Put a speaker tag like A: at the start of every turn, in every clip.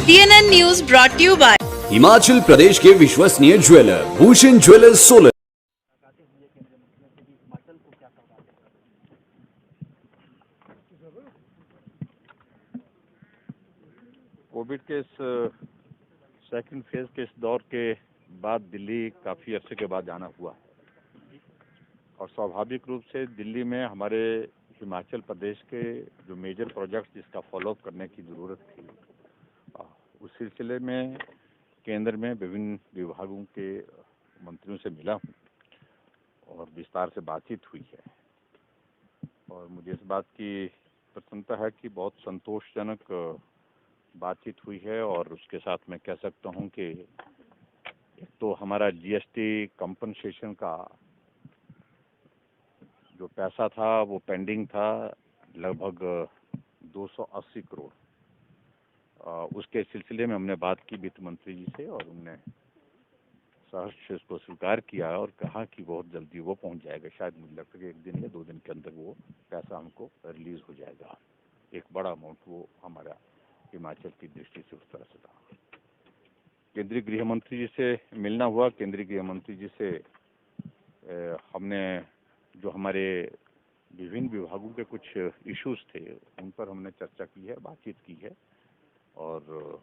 A: TNN News brought to you by
B: Himachal Pradesh के विश्वसनीय jeweller Bhushan jewellers Solan.
C: Covid के इस सेकंड फेज के इस दौर के बाद दिल्ली काफ़ी अरसे के बाद जाना हुआ है और स्वाभाविक रूप से दिल्ली में हमारे हिमाचल प्रदेश के जो मेजर प्रोजेक्ट्स जिसका फॉलोअप करने की ज़रूरत थी, उस सिलसिले में केंद्र में विभिन्न विभागों के मंत्रियों से मिला हूँ और विस्तार से बातचीत हुई है और मुझे इस बात की प्रसन्नता है कि बहुत संतोषजनक बातचीत हुई है। और उसके साथ मैं कह सकता हूं कि एक तो हमारा जीएसटी कंपनसेशन का जो पैसा था वो पेंडिंग था, लगभग 280 करोड़। उसके सिलसिले में हमने बात की वित्त मंत्री जी से और उन्होंने सहर्ष इसको स्वीकार किया और कहा कि बहुत जल्दी वो पहुंच जाएगा। शायद मुझे लगता है कि 1 दिन या 2 दिन के अंदर वो पैसा हमको रिलीज हो जाएगा। एक बड़ा अमाउंट वो हमारा हिमाचल की दृष्टि से उस तरह से था। केंद्रीय गृह मंत्री जी से मिलना हुआ। केंद्रीय गृह मंत्री जी से हमने जो हमारे विभिन्न विभागों के कुछ इश्यूज थे उन पर हमने चर्चा की है, बातचीत की है और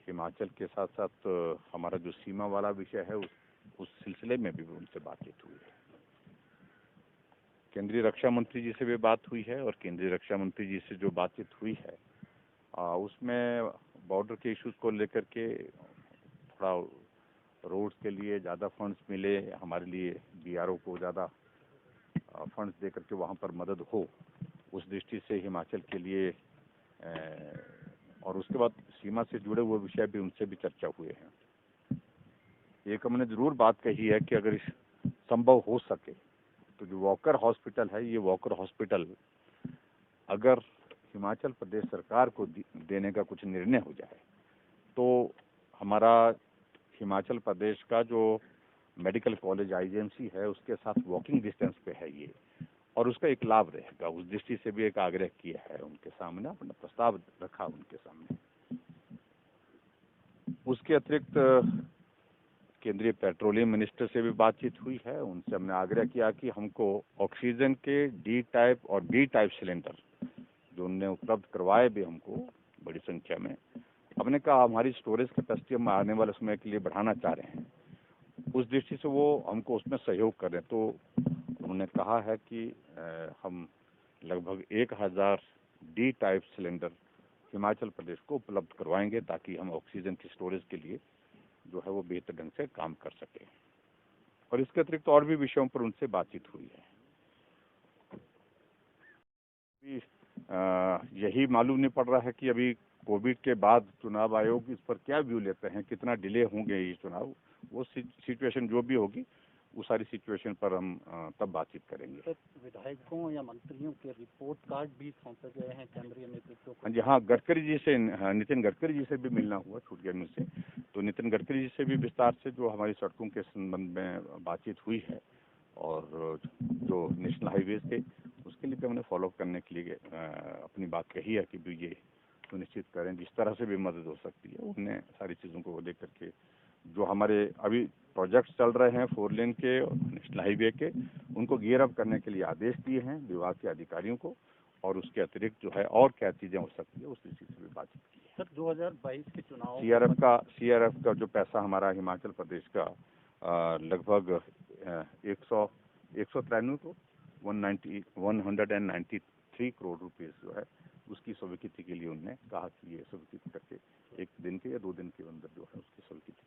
C: हिमाचल के साथ साथ हमारा जो सीमा वाला विषय है उस सिलसिले में भी उनसे बातचीत हुई है। केंद्रीय रक्षा मंत्री जी से भी बात हुई है और केंद्रीय रक्षा मंत्री जी से जो बातचीत हुई है उसमें बॉर्डर के इश्यूज को लेकर के थोड़ा रोड्स के लिए ज़्यादा फंड्स मिले, हमारे लिए बीआरओ को ज़्यादा फंड्स दे करके वहाँ पर मदद हो, उस दृष्टि से हिमाचल के लिए और उसके बाद सीमा से जुड़े हुए विषय भी उनसे भी चर्चा हुए हैं। एक हमने ज़रूर बात कही है कि अगर संभव हो सके तो जो वॉकर हॉस्पिटल है, ये वॉकर हॉस्पिटल अगर हिमाचल प्रदेश सरकार को देने का कुछ निर्णय हो जाए तो हमारा हिमाचल प्रदेश का जो मेडिकल कॉलेज आईजीएमसी है उसके साथ वॉकिंग डिस्टेंस पे है ये, और उसका एक लाभ रहेगा। उस दृष्टि से भी एक आग्रह किया है उनके सामने, अपना प्रस्ताव रखा उनके सामने। उसके अतिरिक्त केंद्रीय पेट्रोलियम मिनिस्टर से भी बातचीत हुई है। उनसे हमने आग्रह किया कि हमको ऑक्सीजन के डी टाइप और बी टाइप सिलेंडर जो उनने उपलब्ध करवाए भी हमको बड़ी संख्या में। हमने कहा हमारी स्टोरेज कैपेसिटी हम आने वाले समय के लिए बढ़ाना चाह रहे हैं, उस दृष्टि से वो हमको उसमें सहयोग करें। तो उन्होंने कहा है कि हम लगभग 1000 D type cylinder Himachal Pradesh को उपलब्ध करवाएंगे ताकि हम ऑक्सीजन की स्टोरेज के लिए जो है वो बेहतर ढंग से काम कर सके। और इसके अतिरिक्त और भी विषयों पर उनसे बातचीत हुई है। यही मालूम नहीं पड़ रहा है कि अभी कोविड के बाद चुनाव आयोग इस पर क्या व्यू लेते हैं, कितना डिले होंगे ये चुनाव। वो सिचुएशन जो भी होगी वो सारी सिचुएशन पर हम तब बातचीत करेंगे।
D: विधायकों या मंत्रियों के रिपोर्ट कार्ड भी सौंपे गए हैं केंद्रीय नेतृत्व को।
C: हाँ जी, हाँ, गडकरी जी से, नितिन गडकरी जी से भी मिलना हुआ, छूट गया मुझसे। तो नितिन गडकरी जी से भी विस्तार से जो हमारी सड़कों के संबंध में बातचीत हुई है और जो नेशनल हाईवे थे उसके लिए भी हमने फॉलोअप करने के लिए अपनी बात कही है कि ये सुनिश्चित करें जिस तरह से भी मदद हो सकती है। उन्हें सारी चीज़ों को लेकर के जो हमारे अभी प्रोजेक्ट्स चल रहे हैं 4 लेन के और नेशनल हाईवे के, उनको गियर अप करने के लिए आदेश दिए हैं विभाग के अधिकारियों को। और उसके अतिरिक्त जो है और क्या चीज़ें हो सकती है उस चीज़ से भी बातचीत की है।
D: सर 2022 के चुनाव
C: सीआरएफ का जो पैसा हमारा हिमाचल प्रदेश का लगभग 193 को 193 करोड़ रुपये जो है उसकी स्वीकृति के लिए उन्होंने कहा कि ये स्वीकृति करके 1 दिन के या 2 दिन के अंदर जो है उसकी स्वीकृति